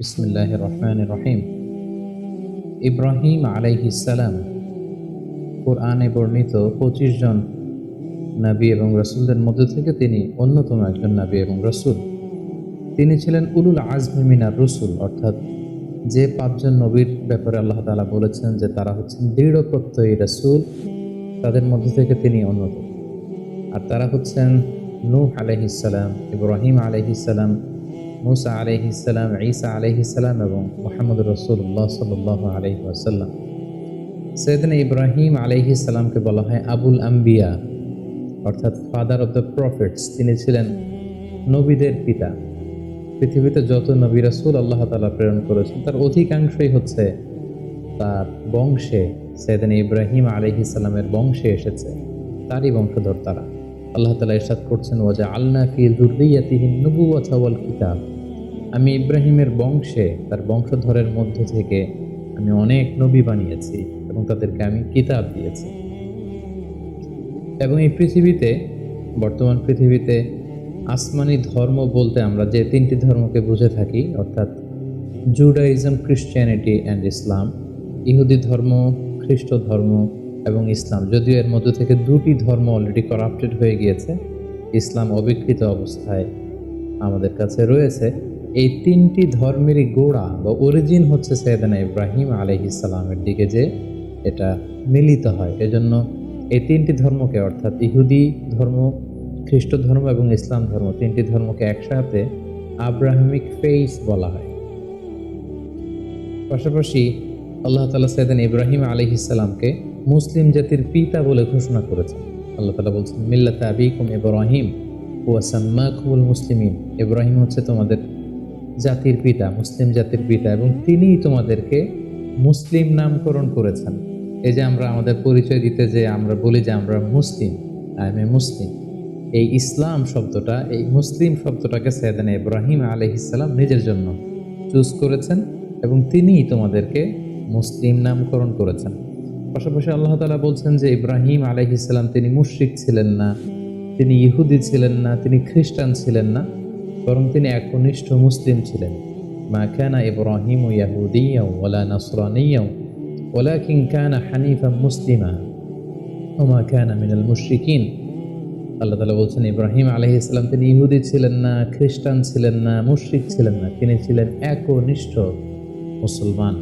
বিসমিল্লাহির রহমানির রহিম। ইব্রাহিম আলাইহিস সালাম কোরআনে বর্ণিত ২৫ জন নবী এবং রাসূলদের মধ্যে থেকে তিনি অন্যতম একজন নবী এবং রাসূল। তিনি ছিলেন উলুল আজমি মিনার রসুল, অর্থাৎ যে ৫ জন নবীর ব্যাপারে আল্লাহ তাআলা বলেছেন যে তারা হচ্ছেন দৃঢ় প্রত্যয়ী রাসূল, তাদের মধ্যে থেকে তিনি অন্যতম। আর তারা হচ্ছেন নূহ আলাইহিস সালাম, ইব্রাহিম আলাইহিস সালাম, মুসা আলাইহিস সালাম, ঈসা আলাইহিস সালাম এবং মুহাম্মদুর রাসূলুল্লাহ সাল্লাল্লাহু আলাইহি ওয়াসাল্লাম। সাইয়েদনা ইব্রাহিম আলাইহিস সালামকে বলা হয় আবুল আম্বিয়া, অর্থাৎ ফাদার অফ দ্য প্রফেটস। তিনি ছিলেন নবীদের পিতা। পৃথিবীতে যত নবী রাসূল আল্লাহ তাআলা প্রেরণ করেছেন তার অধিকাংশই হচ্ছে তার বংশে, সাইয়েদনা ইব্রাহিম আলাইহিস সালামের বংশে এসেছে, তারই বংশধর তারা। আল্লাহ তাআলা ইরশাদ করছেন, ওয়াজআলনা ফি যুররিয়াতিহিন নুবুওয়াতা ওয়াল কিতাব। আমি ইব্রাহিমের বংশে, তার বংশধরের মধ্য থেকে আমি অনেক নবী বানিয়েছি এবং তাদেরকে আমি কিতাব দিয়েছি। এবং এই পৃথিবীতে, বর্তমান পৃথিবীতে আসমানি ধর্ম বলতে আমরা যে ৩টি ধর্মকে বুঝে থাকি, অর্থাৎ জুডাইজম, ক্রিশ্চিয়ানিটি অ্যান্ড ইসলাম। ইহুদি ধর্ম, খ্রিস্ট ধর্ম এবং ইসলাম, যদিও এর মধ্যে থেকে ২টি ধর্ম অলরেডি করাপ্টেড হয়ে গিয়েছে, ইসলাম অবিকৃত অবস্থায় আমাদের কাছে রয়েছে। এই ৩টি ধর্মেরই গোড়া বা অরিজিন হচ্ছে সাইয়েদনা ইব্রাহিম আলাইহিস সালামের দিকে যে এটা মিলিত হয়। এজন্য এই ৩টি ধর্মকে, অর্থাৎ ইহুদি ধর্ম, খ্রিস্ট ধর্ম এবং ইসলাম ধর্ম, ৩টি ধর্মকে একসাথে আব্রাহামিক ফেইথ বলা হয়। পাশাপাশি আল্লাহ তাআলা সাইয়েদনা ইব্রাহিম আলাইহিস সালামকে মুসলিম জাতির পিতা বলে ঘোষণা করেছেন। আল্লাহ তাআলা বলছেন, মিল্লাতা আবিকুম ইব্রাহিম ওয়া সাম্মাকুমুল মুসলিমিন। ইব্রাহিম হচ্ছে তোমাদের জাতির পিতা, মুসলিম জাতির পিতা, এবং তিনিই তোমাদেরকে মুসলিম নামকরণ করেছেন। এই যে আমরা আমাদের পরিচয় দিতে যে আমরা বলি যে আমরা মুসলিম, আই এম এ মুসলিম, এই ইসলাম শব্দটা, এই মুসলিম শব্দটাকে সাইয়েদনা ইব্রাহিম আলাইহিস সালাম নিজের জন্য চুজ করেছেন এবং তিনিই তোমাদেরকে মুসলিম নামকরণ করেছেন। পাশাপাশি আল্লাহ তাআলা বলছেন যে ইব্রাহিম আলাইহিস সালাম তিনি মুশরিক ছিলেন না, তিনি ইহুদি ছিলেন না, তিনি খ্রিস্টান ছিলেন না, বরং তিনি একনিষ্ঠ মুসলিম ছিলেন। মা কানা ইব্রাহিমু ইয়াহুদিয়্যাও ওয়ালা নাসরানিয়্যাও ওয়ালাকিন কানা হানিফাম মুসলিমা ওয়া মা কানা মিনাল মুশরিকিন। আল্লাহ তাআলা বলছেন ইব্রাহিম আলাইহিস সালাম তিনি ইহুদি ছিলেন না, খ্রিস্টান ছিলেন না, মুশরিক ছিলেন না, তিনি ছিলেন একনিষ্ঠ মুসলমান।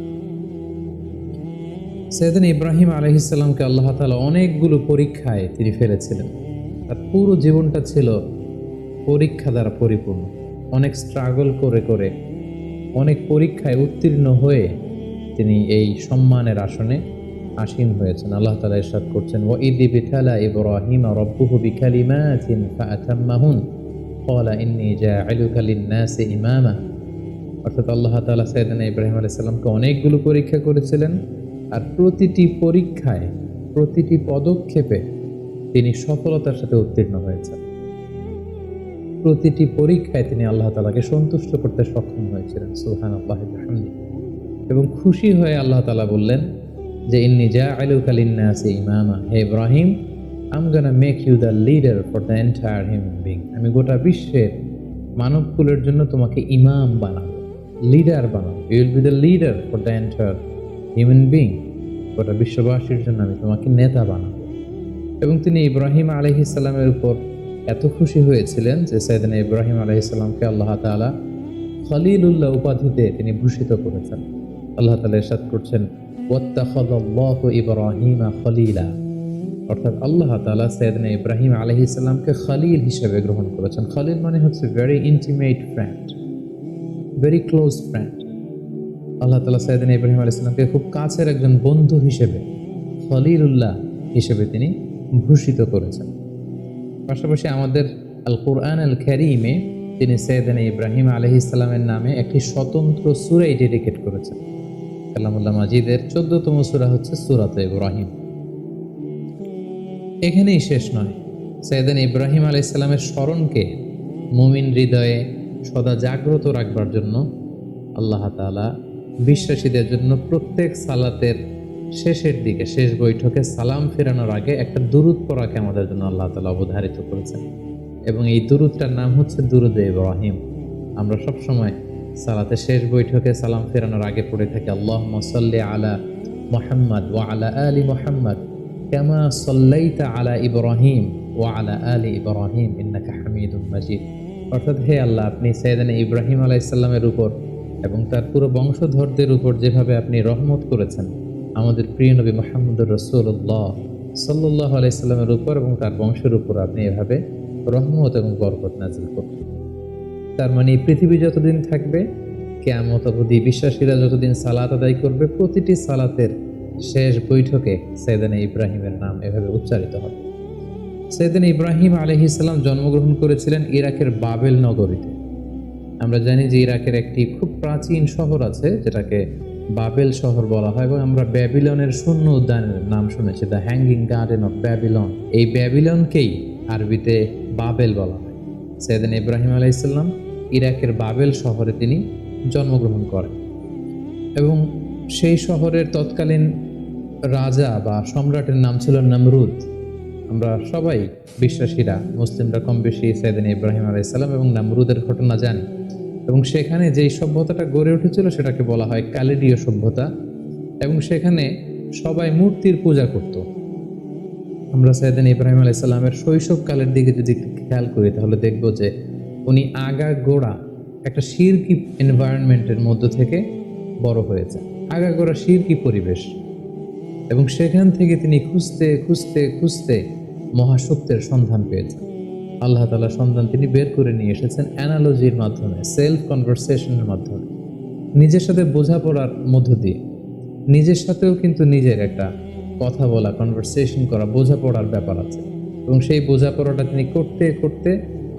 সাইয়েদনা ইব্রাহিম আলাইহিস সালামকে আল্লাহ তাআলা অনেকগুলো পরীক্ষায় তিনি ফেলেছিলেন। তার পুরো জীবনটা ছিল পরীক্ষা দ্বারা পরিপূর্ণ। অনেক স্ট্রাগল করে করে, অনেক পরীক্ষায় উত্তীর্ণ হয়ে তিনি এই সম্মানের আসনে আসীন হয়েছেন। আল্লাহ তাআলা ইরশাদ করছেন, ওয়া ইয ইবতালা ইব্রাহিমা রাব্বুহু বিকালিমাতিন ফাআতাম্মাহুন ক্বালা ইন্নী জা'iলুকা লিন-নাসি ইমামা। অর্থাৎ আল্লাহ তাআলা সাইয়েদনা ইব্রাহিম আলাইহিস সালামকে অনেকগুলো পরীক্ষা করেছিলেন, আর প্রতিটি পরীক্ষায়, প্রতিটি পদক্ষেপে তিনি সফলতার সাথে উত্তীর্ণ হয়েছেন। প্রতিটি পরীক্ষায় তিনি আল্লাহ তাআলাকে সন্তুষ্ট করতে সক্ষম হয়েছিলেন। সুবহানাল্লাহি ওয়া বিহামদিহি। এবং খুশি হয়ে আল্লাহ তাআলা বললেন যে ইন্নী জা'iলুকা লিন-নাসি ইমামা, হে Ibrahim, I am gonna make you the leader for the entire human being. আমি গোটা বিশ্বের মানবকুলের জন্য তোমাকে ইমাম বানাবো, লিডার বানাবো। You will be the leader for the entire human being. গোটা বিশ্ববাসীর জন্য আমি তোমাকে নেতা বানাবো। এবং তিনি ইব্রাহিম আলাইহিস সালামের উপর এত খুশি হয়েছিলেন যে সাইয়েদনা ইব্রাহিম আলাইহিস সালামকে আল্লাহ তাআলা খলিলুল্লাহ উপাধিতে তিনি ভূষিত করেছেন। আল্লাহ তাআলা ইরশাদ করছেন, ওয়াত্তাখাযাল্লাহু ইব্রাহিমা খলিলা। অর্থাৎ আল্লাহ তাআলা সাইয়েদনা ইব্রাহিম আলাইহিস সালামকে খলিল হিসেবে গ্রহণ করেছেন। খলিল মানে হচ্ছে very intimate friend, very close friend. Allah তাআলা সাইয়েদনা ইব্রাহিম আলাইহিস সালামকে খুব কাছের একজন বন্ধু হিসেবে, খলিলুল্লাহ হিসেবে তিনি ভূষিত করেছেন। পাশাপাশি আমাদের আল কুরআন আল কারীমে তিনি সাইয়েদনা ইব্রাহিম আলাইহিস সালামের নামে একটি স্বতন্ত্র সূরা ডেডিকেট করেছেন। কালামুল্লাহ মাজিদের 14তম সূরা হচ্ছে সূরাতে ইব্রাহিম। এখানেই শেষ নয়, সাইয়েদনা ইব্রাহিম আলাইহিস সালামের স্মরণকে মুমিন হৃদয়ে সদা জাগ্রত রাখবার জন্য আল্লাহ তাআলা বিশ্বাসীদের জন্য প্রত্যেক সালাতের শেষের দিকে, শেষ বৈঠকে সালাম ফেরানোর আগে একটা দুরূদ পড়াকে আমাদের জন্য আল্লাহ তাআলা অবধারিত করেছেন। এবং এই দুরূদটার নাম হচ্ছে দুরূদে ইব্রাহিম। আমরা সবসময় সালাতে শেষ বৈঠকে সালাম ফেরানোর আগে পড়ে থাকে আল্লাহুম্মা সাল্লি আলা মুহাম্মাদ ওয়া আলা আলি মুহাম্মাদ কামা সাল্লাইতা আলা ইব্রাহিম ওয়া আলা আলি ইব্রাহিম ইন্নাকা হামিদুম মাজিদ। অর্থাৎ হে আল্লাহ, আপনি সাইয়েদানা ইব্রাহিম আলাইহিস সালামের উপর এবং তার পুরো বংশধরদের উপর যেভাবে আপনি রহমত করেছেন আমাদের প্রিয় নবী মুহাম্মদুর রাসূলুল্লাহ সাল্লাল্লাহু আলাইহি সাল্লামের উপর এবং তার বংশের উপর আপনি এভাবে রহমত এবং বরকত নাযিল করুন। তার মানে পৃথিবী যতদিন থাকবে, কিয়ামত অবধি বিশ্বাসীরা যতদিন সালাত আদায় করবে, প্রতিটি সালাতের শেষ বৈঠকে সাইয়েদানা ইব্রাহিমের নাম এভাবে উচ্চারিত হবে। সাইয়েদানা ইব্রাহিম আলাইহিস সালাম জন্মগ্রহণ করেছিলেন ইরাকের বাবেল নগরীতে। আমরা জানি যে ইরাকের একটি খুব প্রাচীন শহর আছে যেটাকে বাবেল শহর বলা হয়, এবং আমরা ব্যাবিলনের শূন্য উদ্যানের নাম শুনেছি, the hanging garden of Babylon. এই ব্যাবিলনকেই আরবিতে বাবেল বলা হয়। সাইয়েদানা ইব্রাহিম আলাইহিস সালাম ইরাকের বাবেল শহরে তিনি জন্মগ্রহণ করেন এবং সেই শহরের তৎকালীন রাজা বা সম্রাটের নাম ছিল নমরুদ। আমরা সবাই বিশ্বাসীরা, মুসলিমরা কম বেশি সাইয়েদানা ইব্রাহিম আলাইহিস সালাম এবং নমরুদের ঘটনা জানি, এবং সেখানে যেই সভ্যতাটা গড়ে উঠেছিল সেটাকে বলা হয় কালিডীয় সভ্যতা, এবং সেখানে সবাই মূর্তির পূজা করত। আমরা সাইয়েদানা ইব্রাহিম আলাইহিস সালামের শৈশবকালের দিকে যদি খেয়াল করি তাহলে দেখব যে উনি আগাগোড়া একটা শিরকি এনভায়রনমেন্টের মধ্য থেকে বড় হয়েছে, আগাগোড়া শিরকি পরিবেশ, এবং সেখান থেকে তিনি খুঁজতে খুঁজতে খুঁজতে মহাসত্যের সন্ধান পেয়েছেন। আল্লাহ তাআলা সন্ধান তিনি বের করে নিয়ে এসেছেন অ্যানালজির মাধ্যমে, সেলফ কনভারসেশনের মাধ্যমে, নিজের সাথে বোঝাপড়ার মধ্য দিয়ে। নিজের সাথেও কিন্তু নিজের একটা কথা বলা, কনভারসেশন করা, বোঝাপড়ার ব্যাপার আছে, এবং সেই বোঝাপড়াটা তিনি করতে করতে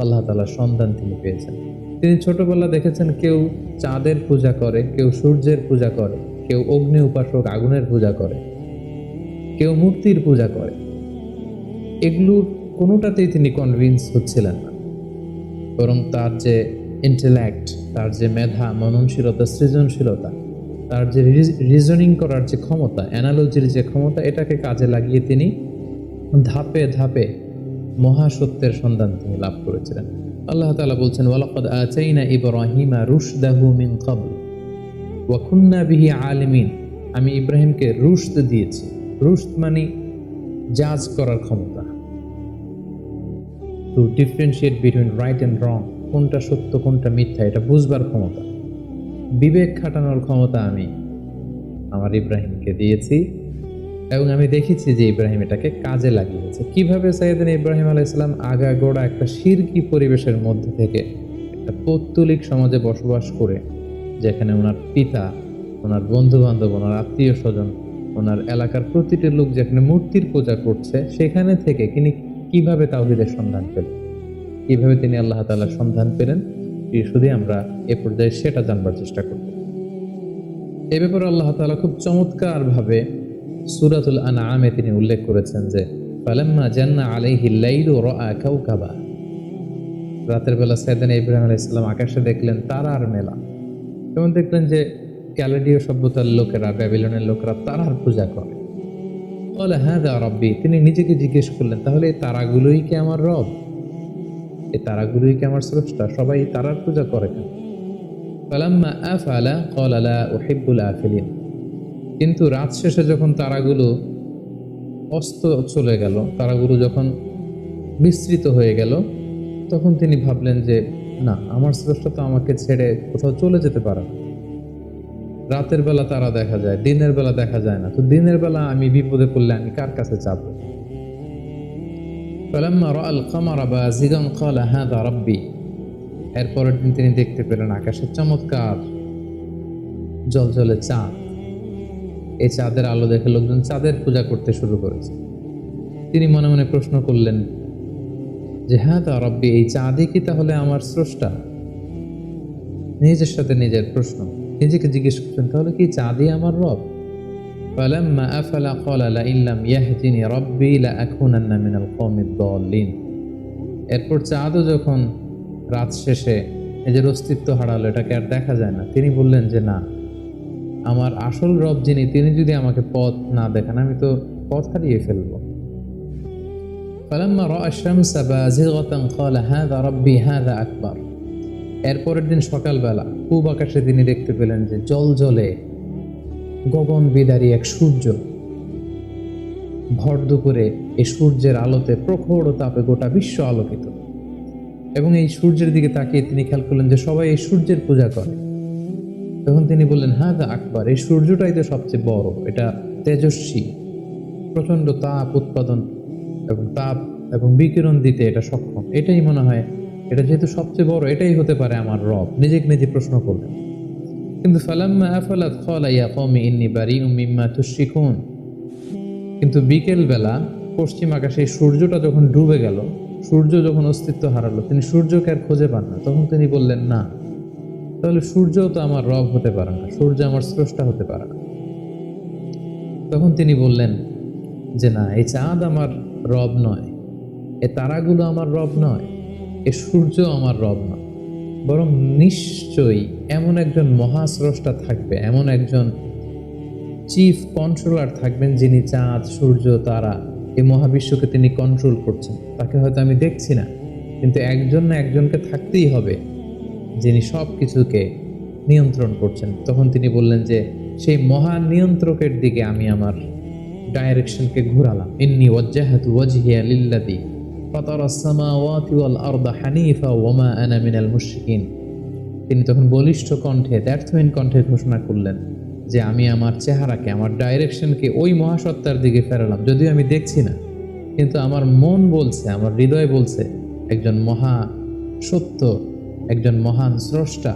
আল্লাহ তাআলার সন্ধান তিনি পেয়েছেন। তিনি ছোটবেলা দেখেছেন কেউ চাঁদের পূজা করে, কেউ সূর্যের পূজা করে, কেউ অগ্নি উপাসক আগুনের পূজা করে, কেউ মূর্তির পূজা করে। এগুলোর কোনোটাতেই তিনি কনভিন্স হচ্ছিলেন না, বরং তার যে ইন্টেলেক্ট, তার যে মেধা, মননশীলতা, সৃজনশীলতা, তার যে রিজনিং করার যে ক্ষমতা, অ্যানালজির যে ক্ষমতা, এটাকে কাজে লাগিয়ে তিনি ধাপে ধাপে মহাসত্যের সন্ধান তিনি লাভ করেছিলেন। আল্লাহ তাআলা বলছেন, ওয়ালাকাদ আতাইনা ইব্রাহিমা রুশদাহু মিন ক্বাবল ওয়া কুন্না বিহি আলিমিন। আমি ইব্রাহিমকে রুশদ দিয়েছি। রুশদ মানে জাজ করার ক্ষমতা, two differentiate between right and রং, কোনটা সত্য কোনটা মিথ্যা এটা বুঝবার ক্ষমতা, বিবেক খাটানোর ক্ষমতা আমি আমার ইব্রাহিমকে দিয়েছি, এবং আমি দেখেছি যে ইব্রাহিম এটাকে কাজে লাগিয়েছে। কিভাবে সাইয়েদানা ইব্রাহিম আলাইহিস সালাম আগাগোড়া একটা শিরকি পরিবেশের মধ্যে থেকে একটা পৌত্তলিক সমাজে বসবাস করে, যেখানে ওনার পিতা, ওনার বন্ধু বান্ধব, ওনার আত্মীয় স্বজন, ওনার এলাকার প্রতিটি লোক যেখানে মূর্তির পূজা করছে, সেখানে থেকে তিনি কিভাবে তাওহীদের সন্ধান পেলেন, কিভাবে তিনি আল্লাহ তাআলার সন্ধান পেলেন, শুধু আমরা এ পর্যায়ে সেটা জানবার চেষ্টা করব। এ ব্যাপারে আল্লাহ তাআলা খুব চমৎকার ভাবে সূরাতুল আনআমে তিনি উল্লেখ করেছেন যে ফালাম্মা জান্না আলাইহিল লাইলু রাআ কাওকাবা। রাতের বেলা সাইয়েদানা ইব্রাহিম আলাইহিস সালাম আকাশে দেখলেন তারার মেলা, এবং দেখলেন যে ক্যালেডীয় সভ্যতার লোকেরা, ব্যাবিলনের লোকেরা তারার পূজা করে। ক্বালা হাযা রাব্বি, তিনি নিজেকে জিজ্ঞেস করলেন, তাহলে এই তারাগুলোই কি আমার রব? এই তারাগুলোই কি আমার স্রষ্টা? সবাই তারার পূজা করে কেন? ফালাম্মা আফালা ক্বালা লা উহিব্বুল আফিলিন। কিন্তু রাত শেষে যখন তারাগুলো অস্ত চলে গেল, তারাগুলো যখন বিস্তৃত হয়ে গেল, তখন তিনি ভাবলেন যে না, আমার স্রষ্টা তো আমাকে ছেড়ে কোথাও চলে যেতে পারে না। রাতের বেলা তারা দেখা যায়, দিনের বেলা দেখা যায় না, তো দিনের বেলা আমি বিপদে পড়লে আমি কার কাছে চাপবো? ফালাম্মা রাআল কামারা বাযিগান ক্বালা হাযা রাব্বি। এরপরের দিন তিনি দেখতে পেলেন আকাশে চমৎকার জ্বলজ্বলে চাঁদ। এই চাঁদের আলো দেখে লোকজন চাঁদের পূজা করতে শুরু করেছে। তিনি মনে মনে প্রশ্ন করলেন যে হাযা রাব্বি, এই চাঁদই কি তাহলে আমার স্রষ্টা? নিজের সাথে নিজের প্রশ্ন, নিজেকে জিজ্ঞেস করছেন তাহলে কি চাঁদই আমার রব? ফালাম্মা আফালা ক্বালা লাইন লাম ইয়াহদিনি রাব্বি লাআকুনান্না মিনাল কওমিদ দাল্লিন। এরপর চাঁদও যখন রাত শেষে নিজের অস্তিত্ব হারালো, এটাকে আর দেখা যায় না, তিনি বললেন যে না, আমার আসল রব যিনি, তিনি যদি আমাকে পথ না দেখান আমি তো পথ হারিয়ে ফেলবো। ফালাম্মা রাআ আশ-শামসা বাযিগাতান ক্বালা হাযা রাব্বি হাযা আকবার। এরপরের দিন সকালবেলা পূব আকাশে তিনি দেখতে পেলেন যে জল জলে গগন বিদারী এক সূর্য, ভর দুপুরে এই সূর্যের আলোতে প্রখর তাপে গোটা বিশ্ব আলোকিত। এবং এই সূর্যের দিকে তাকিয়ে তিনি খেয়াল করলেন যে সবাই এই সূর্যের পূজা করে। তখন তিনি বললেন, হাদা আকবার, এই সূর্যটাই তো সবচেয়ে বড়, এটা তেজস্বী, প্রচন্ড তাপ উৎপাদন এবং তাপ এবং বিকিরণ দিতে এটা সক্ষম, এটাই মনে হয়, এটা যেহেতু সবচেয়ে বড়, এটাই হতে পারে আমার রব। নিজেকে নিজে প্রশ্ন করলেন। কিন্তু ফালাম্মা আফালাত ক্বালা ইয়া কওমি ইন্নী বারিউম মিম্মা তুশরিকুন, কিন্তু বিকেল বেলা পশ্চিম আকাশে সূর্যটা যখন ডুবে গেল, সূর্য যখন অস্তিত্ব হারালো, তিনি সূর্যকে আর খুঁজে পান না। তখন তিনি বললেন, না, তাহলে সূর্যও তো আমার রব হতে পারে না, সূর্য আমার স্রষ্টা হতে পারে না। তখন তিনি বললেন যে না, এই চাঁদ আমার রব নয়, এ তারাগুলো আমার রব নয়, এ সূর্য আমার রব নয়, বরং নিশ্চয়ই এমন একজন মহাস্রষ্টা থাকবে, এমন একজন চিফ কন্ট্রোলার থাকবেন যিনি চাঁদ, সূর্য, তারা, এই মহাবিশ্বকে তিনি কন্ট্রোল করছেন। তাকে হয়তো আমি দেখছি না, কিন্তু একজন না একজনকে থাকতেই হবে যিনি সব কিছুকে নিয়ন্ত্রণ করছেন। তখন তিনি বললেন যে সেই মহান নিয়ন্ত্রকের দিকে আমি আমার ডাইরেকশনকে ঘোরালাম। ইন্নী ওয়াজ্জাহাতু ওয়াজহিয়া লিল্লাযী ফাতারাস সামাওয়াতি ওয়াল আরদা হানিফা ওয়া মা আনা মিনাল মুশরিকিন। তিনি তখন বলিষ্ঠ কণ্ঠে, দ্ব্যর্থহীন কণ্ঠে ঘোষণা করলেন যে আমি আমার চেহারাকে, আমার ডাইরেকশনকে ওই মহাসত্তার দিকে ফেরালাম। যদিও আমি দেখছি না, কিন্তু আমার মন বলছে, আমার হৃদয় বলছে একজন মহা সত্য, একজন মহান স্রষ্টা,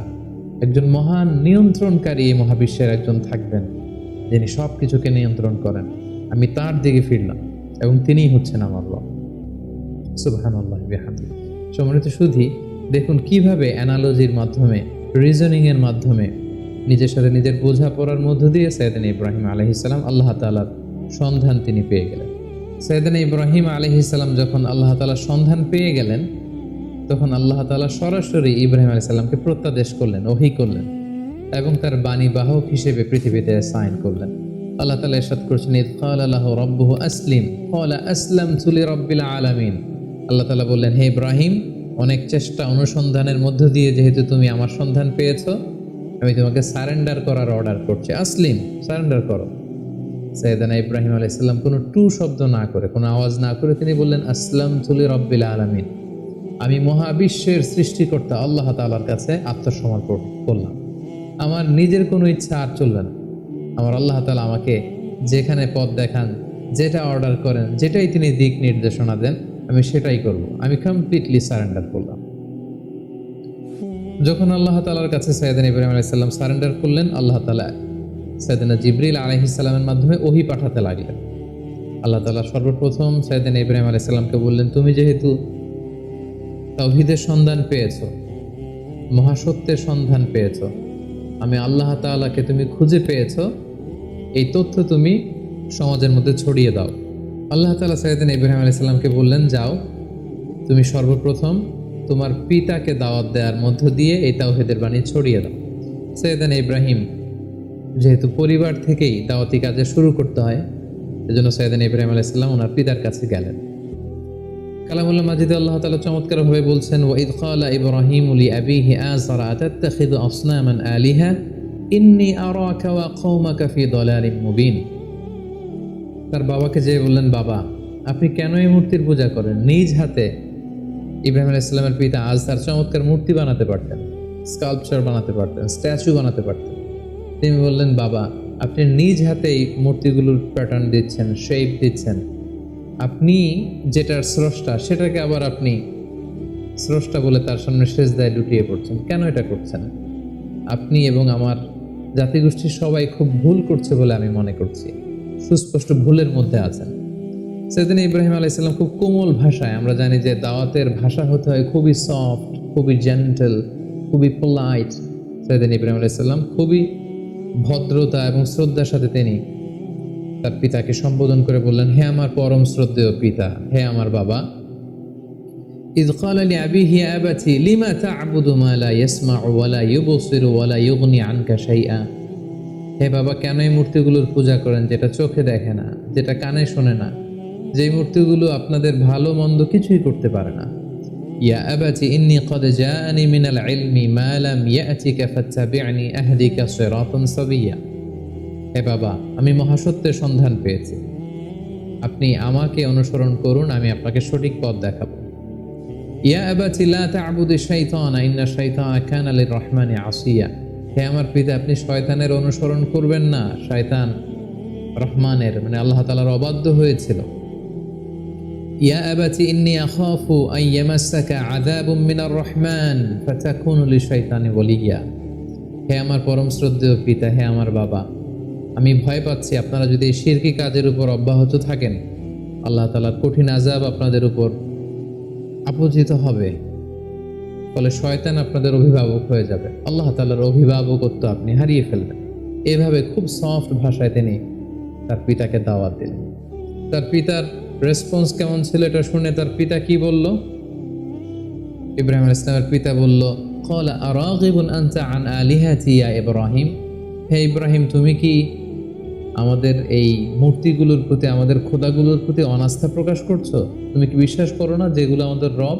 একজন মহান নিয়ন্ত্রণকারী এই মহাবিশ্বের একজন থাকবেন যিনি সব কিছুকে নিয়ন্ত্রণ করেন। আমি তার দিকে ফিরলাম এবং তিনিই হচ্ছেন আমার রব। সুবহানাল্লাহি ওয়া বিহামদিহি। সম্মানিত সুধী, দেখুন কিভাবে অ্যানালজির মাধ্যমে, রিজনিং এর মাধ্যমে নিজের সাথে নিজের বোঝাপড়ার মধ্য দিয়ে সাইয়েদনা ইব্রাহিম আলাইহিস সালাম আল্লাহ তাআলার সন্ধান তিনি পেয়ে গেলেন। সাইয়েদনা ইব্রাহিম আলাইহিস সালাম যখন আল্লাহ তাআলার সন্ধান পেয়ে গেলেন, তখন আল্লাহ তাআলা সরাসরি ইব্রাহিম আলাইহিস সালামকে প্রত্যাদেশ করলেন, ওহী করলেন এবং তার বাণী বাহক হিসেবে পৃথিবীতে সাইন করলেন। আল্লাহ তাআলা ইরশাদ করেছেন, ইয ক্বালা লাহু রাব্বুহু আসলিম ক্বালা আসলামতু লিরাব্বিল আলামিন। আল্লাহ তাআলা বললেন, হে ইব্রাহিম, অনেক চেষ্টা অনুসন্ধানের মধ্য দিয়ে যেহেতু তুমি আমার সন্ধান পেয়েছো, আমি তোমাকে সারেন্ডার করার অর্ডার করছি। আসলিম, সারেন্ডার করো। সাইয়েদনা ইব্রাহিম আলাইহিস সালাম কোনো টু শব্দ না করে, কোনো আওয়াজ না করে তিনি বললেন, আসলামতু লিরাব্বিল আলামিন, আমি মহাবিশ্বের সৃষ্টিকর্তা আল্লাহ তাআলার কাছে আত্মসমর্পণ করলাম। আমার নিজের কোনো ইচ্ছা আর চলবে না। আমার আল্লাহ তাআলা আমাকে যেখানে পথ দেখান, যেটা অর্ডার করেন, যেটাই তিনি দিক নির্দেশনা দেন, আমি সেটাই করব। আমি কমপ্লিটলি সারেন্ডার করলাম। যখন আল্লাহ তাআলার কাছে সাইয়েদনা ইব্রাহিম আলাইহিস সালাম সারেন্ডার করলেন, আল্লাহ তাআলা সাইয়েদনা জিবরিল আলাইহিস সালামের মাধ্যমে ওহী পাঠাতে লাগলেন। আল্লাহ তাআলা সর্বপ্রথম সাইয়েদনা ইব্রাহিম আলাইহিস সালামকে বললেন, তুমি যেহেতু তাওহীদের সন্ধান পেয়েছো, মহাসত্যের সন্ধান পেয়েছো, আমি আল্লাহ তাআলাকে তুমি খুঁজে পেয়েছো, এই তথ্য তুমি সমাজের মধ্যে ছড়িয়ে দাও। আল্লাহ তাআলা সাইয়েদনা ইব্রাহিম আলাইহিস সালামকে বললেন, যাও, তুমি সর্বপ্রথম তোমার পিতাকে দাওয়াত দেওয়ার মধ্য দিয়ে এই তাওহীদের বাণী ছড়িয়ে দাও। সাইয়েদনা ইব্রাহিম যেহেতু পরিবার থেকেই দাওয়াতি কাজে শুরু করতে হয়, এজন্য সাইয়েদনা ইব্রাহিম আলাইহিস সালাম ওনার পিতার কাছে গেলেন। কালামুল্লাহ মাজিদে আল্লাহ তাআলা চমৎকারভাবে বলছেন, ওয়া ইয ক্বালা ইব্রাহিমু লিআবিহি আযরা আতাত্তাখিযু আসনামান আলিহা ইন্নী আরাকা ওয়া কওমাকা ফি দালালিম মুবিন। তার বাবাকে যে বললেন, বাবা, আপনি কেন এই মূর্তির পূজা করেন? নিজ হাতে ইব্রাহিম আলাইহিস সালামের পিতা আজহার চমৎকার মূর্তি বানাতে পারতেন, স্কাল্পচার বানাতে পারতেন, স্ট্যাচু বানাতে পারতেন। তিনি বললেন, বাবা, আপনি নিজ হাতে এই মূর্তিগুলোর প্যাটার্ন দিচ্ছেন, শেপ দিচ্ছেন, আপনি যেটার স্রষ্টা সেটাকে আবার আপনি স্রষ্টা বলে তার সামনে সেজদায় লুটিয়ে পড়ছেন। কেন এটা করছেন? আপনি এবং আমার জাতিগোষ্ঠীর সবাই খুব ভুল করছে বলে আমি মনে করছি, সুস্পষ্ট ভুলের মধ্যে আছেন। সাইয়েদনা ইব্রাহিম আলাইহিস সালাম খুব কোমল ভাষায়, আমরা জানি যে দাওয়াতের ভাষা হতে হয় খুবই সফট, খুবই জেন্টল, খুবই পোলাইট। সাইয়েদনা ইব্রাহিম আলাইহিস সালাম খুবই ভদ্রতা এবং শ্রদ্ধার সাথে তিনি তার পিতাকে সম্বোধন করে বললেন, হে আমার পরম শ্রদ্ধেয় পিতা, হে আমার বাবা। ইয ক্বালা লিআবিহি ইয়া আবাতি লিমা তা'বুদু মা লা ইয়াসমা'ু ওয়া লা ইউবসিরু ওয়া লা ইউগনি আনকা শাইআ। হে বাবা, কেন এই মূর্তিগুলোর পূজা করেন যেটা চোখে দেখে না, যেটা কানে শোনে না, যে মূর্তিগুলো আপনাদের ভালো মন্দ কিছুই করতে পারে না? ইয়া আবাতি ইন্নী ক্বাদ জাআনি মিনাল ইলমি মা লাম ইয়াতিকা ফাত্তাবি'নি আহদিকা সিরাতান সাবিয়্যা। হে বাবা, আমি মহাসত্যের সন্ধান পেয়েছি, আপনি আমাকে অনুসরণ করুন, আমি আপনাকে সঠিক পথ দেখাবো। ইয়া আবাতি লা তা'বুদিশ শাইতানা ইন্না শাইতানা কানা লির-রাহমানি আসিয়া। হে আমার পিতা, আপনি শয়তানের অনুসরণ করবেন না, শয়তান রহমানের মানে আল্লাহ তাআলার অবাধ্য হয়েছিল। ইয়া আবাতি ইন্নী আখাফু আন ইয়ামাসসাকা আযাবুম মিনার রহমান ফাতাকুনু লিশ-শাইতানি ওয়ালিয়্যা। হে আমার পরম শ্রদ্ধেয় পিতা, হে আমার বাবা, আমি ভয় পাচ্ছি আপনারা যদি এই শিরকি কাজের উপর অব্যাহত থাকেন, আল্লাহ তাআলার কঠিন আযাব আপনাদের উপর আপতিত হবে, ফলে শয়তান আপনাদের অভিভাবক হয়ে যাবে, আল্লাহ তাআলার অভিভাবকত্ব আপনি হারিয়ে ফেলবেন। এভাবে খুব সফট ভাষায় তিনি তার পিতাকে দাওয়াত দিলেন। তার পিতার রেসপন্স কেমন ছিল এটা শুনে তার পিতা কি বলল? ইব্রাহিম আলাইহিস সালামের পিতা বলল, ক্বালা আরাগিবুন আনতা আন আলিহাতি ইয়া ইব্রাহিম। হে ইব্রাহিম, তুমি কি আমাদের এই মূর্তিগুলোর প্রতি, আমাদের খোদাগুলোর প্রতি অনাস্থা প্রকাশ করছো? তুমি কি বিশ্বাস করো না যেগুলো আমাদের রব?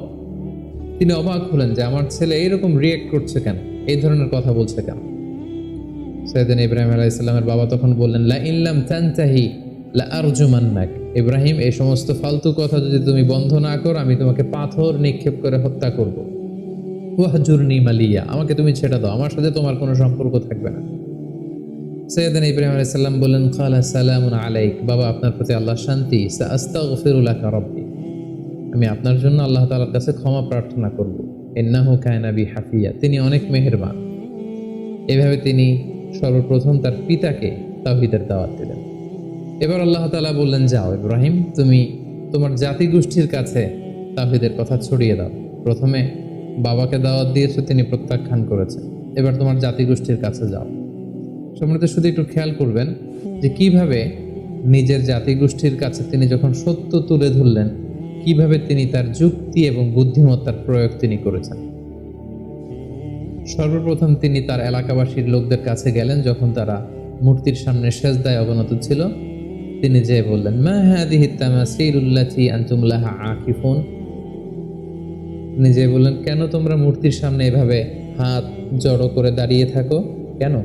তিনি অবাক হলেন যে আমার ছেলে এইরকম রিয়েক্ট করছে কেন, এই ধরনের কথা বলছে কেন। সাইয়েদনা ইব্রাহিম আলাইহিস সালামের বাবা তখন বললেন, লা ইন লাম তানতাহি লা আরজুমান্নাক। ইব্রাহিম, এই সমস্ত ফালতু কথা যদি তুমি বন্ধ না করো, আমি তোমাকে পাথর নিক্ষেপ করে হত্যা করব। ওয়াহজুরনি মালিয়া, আমাকে তুমি ছেড়ে দাও, আমার সাথে তোমার কোনো সম্পর্ক থাকবে না। সাইয়েদনা ইব্রাহিম আলাইহিস সালাম বললেন, ক্বালা সালামুন আলাইক। বাবা, আপনার প্রতি আল্লাহর শান্তি। সাআস্তাগফিরু লাকা রাব্বি, আমি আপনার জন্য আল্লাহ তাআলার কাছে ক্ষমা প্রার্থনা করব। ইন্নাহু কানা বি হাফিয়া, তিনি অনেক মেহেরবান। এভাবে তিনি সর্বপ্রথম তার পিতাকে তাওহীদের দাওয়াত দিলেন। এবার আল্লাহ তাআলা বললেন, যাও ইব্রাহিম, তুমি তোমার জাতিগোষ্ঠীর কাছে তাওহীদের কথা ছড়িয়ে দাও। প্রথমে বাবাকে দাওয়াত দিয়েছো, তিনি প্রত্যাখ্যান করেছেন, এবার তোমার জাতিগোষ্ঠীর কাছে যাও। সম্মানিত, শুধু একটু খেয়াল করবেন যে কিভাবে নিজের জাতিগোষ্ঠীর কাছে তিনি যখন সত্য তুলে ধরলেন, কিভাবে তিনি তার যুক্তি এবং বুদ্ধিমত্তার প্রয়োগ তিনি করেছেন। সর্বপ্রথম তিনি তার এলাকাবাসীর লোকদের কাছে গেলেন যখন তারা মূর্তির সামনে সেজদায় অবনত ছিল। তিনি যে বললেন, মা হাদিহি তামাসিলুল্লাতী আনতুম লাহা আকিফুন। তিনি যে বললেন, কেন তোমরা মূর্তির সামনে এভাবে হাত জড়ো করে দাঁড়িয়ে থাকো কেন?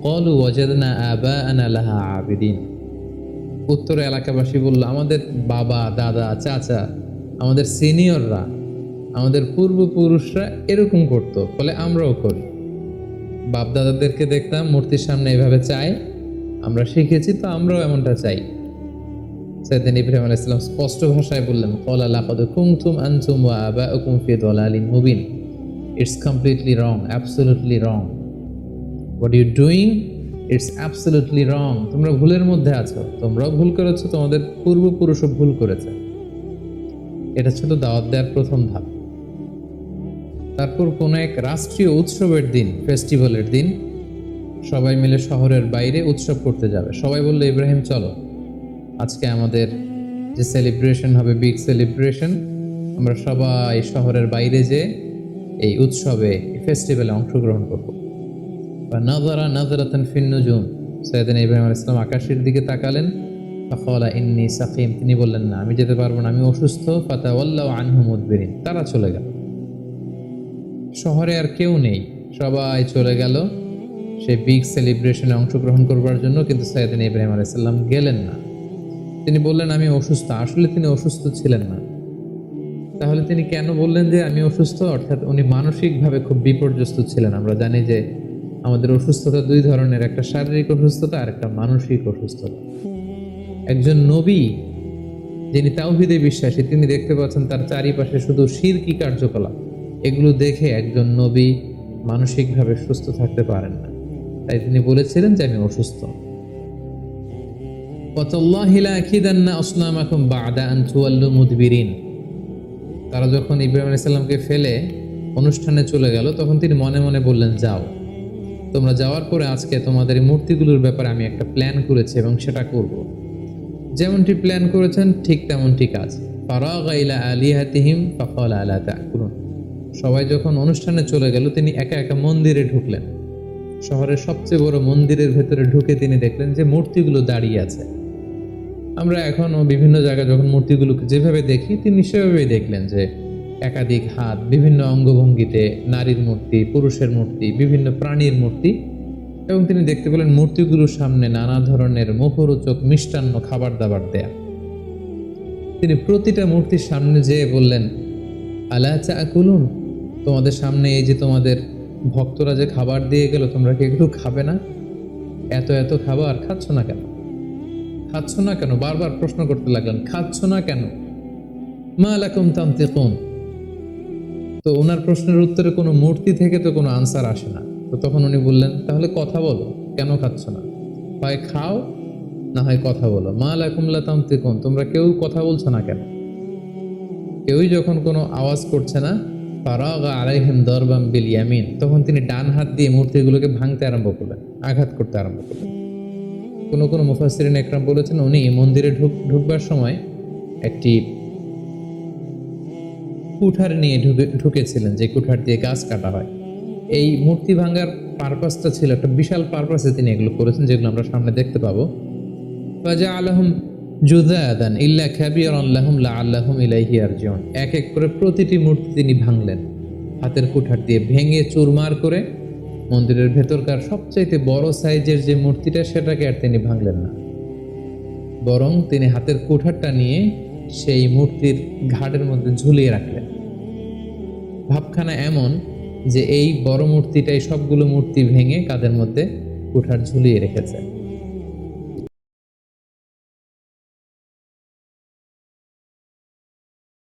ক্বালু ওয়াজাদনা আবাআনা লাহা আবিদিন। উত্তরে এলাকাবাসী বলল, আমাদের বাবা, দাদা, চাচা, আমাদের সিনিয়ররা, আমাদের পূর্বপুরুষরা এরকম করতো, ফলে আমরাও করি। বাপ দাদাদেরকে দেখতাম মূর্তির সামনে এভাবে চাই, আমরা শিখেছি, তো আমরাও এমনটা চাই। সাইয়েদনা ইব্রাহিম আলাইহিস সালাম স্পষ্ট ভাষায় বললেন, ক্বালা লাকাদ কুনতুম আনতুম ওয়া আবাউকুম ফি দালালিন মুবিন। It's completely wrong, absolutely wrong. What you doing, it's absolutely wrong. তোমরা ভুলের মধ্যে আছো, তোমরাও ভুল করেছো, তোমাদের পূর্বপুরুষও ভুল করেছে। এটা ছিল দাওয়াত দেওয়ার প্রথম ধাপ। তারপর কোনো এক রাষ্ট্রীয় উৎসবের দিন, ফেস্টিভ্যালের দিন, সবাই মিলে শহরের বাইরে উৎসব করতে যাবে। সবাই বললো, ইব্রাহিম চলো, আজকে আমাদের যে সেলিব্রেশন হবে, বিগ সেলিব্রেশন, আমরা সবাই শহরের বাইরে যে এই উৎসবে, ফেস্টিভ্যালে অংশগ্রহণ করবো। নাযারা নাযরাতান ফিন নুজুম। সাইয়েদনা ইব্রাহিম আলাইহিস সালাম আকাশের দিকে তাকালেন। ফাকালা ইন্নী সাকিম, তিনি বললেন, না, আমি যেতে পারবো না, আমি অসুস্থ। ফাতাওয়াল্লাউ আনহু মুদবিরিন, তারা চলে গেল। শহরে আর কেউ নেই, সবাই চলে গেল সেই বিগ সেলিব্রেশনে অংশগ্রহণ করবার জন্য, কিন্তু সাইয়েদনা ইব্রাহিম আলাইহিস সালাম গেলেন না। তিনি বললেন, আমি অসুস্থ। আসলে তিনি অসুস্থ ছিলেন না। তাহলে তিনি কেন বললেন যে আমি অসুস্থ? অর্থাৎ উনি মানসিকভাবে খুব বিপর্যস্ত ছিলেন। আমরা জানি যে আমাদের অসুস্থতা দুই ধরনের, একটা শারীরিক অসুস্থতা আর একটা মানসিক অসুস্থতা। একজন নবী যিনি তাওহীদে বিশ্বাসী, তিনি দেখতে পাচ্ছেন তার চারিপাশে শুধু শিরকি কার্যকলাপ। এগুলো দেখে একজন নবী মানসিকভাবে সুস্থ থাকতে পারেন না। তাই তিনি বলেছিলেন যে আমি অসুস্থ। ওয়াতাল্লাহি লা আকিদান্না আসনামাকুম বা'দা আন তুওয়াল্লু মুদবিরিন। তারা যখন ইব্রাহিম আলাইহিস সালামকে ফেলে অনুষ্ঠানে চলে গেল, তখন তিনি মনে মনে বললেন, যাও, তোমরা যাওয়ার পরে আজকে তোমাদের এই মূর্তিগুলোর ব্যাপারে আমি একটা প্ল্যান করেছি এবং সেটা করব। যেমনটি প্ল্যান করেছেন ঠিক তেমনটি কাজ। ফারাগা ইলা আলিহাতিহিম ফাকালা আলা তাকুলুন। সবাই যখন অনুষ্ঠানে চলে গেল, তিনি একা একা মন্দিরে ঢুকলেন। শহরের সবচেয়ে বড় মন্দিরের ভেতরে ঢুকে তিনি দেখলেন যে মূর্তিগুলো দাঁড়িয়ে আছে। আমরা এখনও বিভিন্ন জায়গায় যখন মূর্তিগুলোকে যেভাবে দেখি তিনি সেভাবেই দেখলেন যে একাধিক হাত, বিভিন্ন অঙ্গভঙ্গিতে, নারীর মূর্তি, পুরুষের মূর্তি, বিভিন্ন প্রাণীর মূর্তি, এবং তিনি দেখতে পেলেন মূর্তিগুলোর সামনে নানা ধরনের মুখরোচক মিষ্টান্ন খাবার দাবার দেয়া। তিনি প্রতিটা মূর্তির সামনে যেয়ে বললেন, আলা তাকুলুন, তোমাদের সামনে এই যে তোমাদের ভক্তরা যে খাবার দিয়ে গেল, তোমরা কি একটু খাবে না? এত এত খাবার খাচ্ছ না কেন? খাচ্ছ না কেন? বারবার প্রশ্ন করতে লাগলেন, খাচ্ছ না কেন? মা লাকুম তানতিকুন। তো ওনার প্রশ্নের উত্তরে কোনো মূর্তি থেকে তো কোনো আনসার আসে না। তো তখন উনি বললেন, তাহলে কথা বলো, কেন খাচ্ছ না? হয় খাও, না হয় কথা বলো। মা লাকুম লা তানতিকুন, তোমরা কেউ কথা বলছো না কেন? কেউই যখন কোনো আওয়াজ করছে না, ফারাগা আলাইহিম দরবাম বিল ইয়ামিন, তখন তিনি ডান হাত দিয়ে মূর্তিগুলোকে ভাঙতে আরম্ভ করলেন, আঘাত করতে আরম্ভ করলেন। কোনো কোনো মুফাসসিরিন একরাম বলেছেন উনি মন্দিরে ঢুকবার সময় একটি কুঠার নিয়ে ঢুকেছিলেন, যে কুঠার দিয়ে গাছ কাটা হয়। এই মূর্তি ভাঙার পারপাসটা ছিল একটা বিশাল পারপাসে তিনি এগুলো করেছেন, যেগুলো আমরা সামনে দেখতে পাবো। ফাজআলাহুম জুযাদান ইল্লা কাবীরান লাহুম লাআল্লাহুম ইলাইহি ইয়ারজিউন। এক এক করে প্রতিটি মূর্তি তিনি ভাঙলেন, হাতের কুঠার দিয়ে ভেঙে চুরমার করে। মন্দিরের ভেতরকার সবচাইতে বড় সাইজের যে মূর্তিটা, সেটাকে আর তিনি ভাঙলেন না, বরং তিনি হাতের কুঠারটা নিয়ে সেই মূর্তির ঘাড়ের মধ্যে ঝুলিয়ে রাখলেন। ভাবখানা এমন যে এই বড় মূর্তিটাই সবগুলো মূর্তি ভেঙে কাঁধের মধ্যে কুঠার ঝুলিয়ে রেখেছে।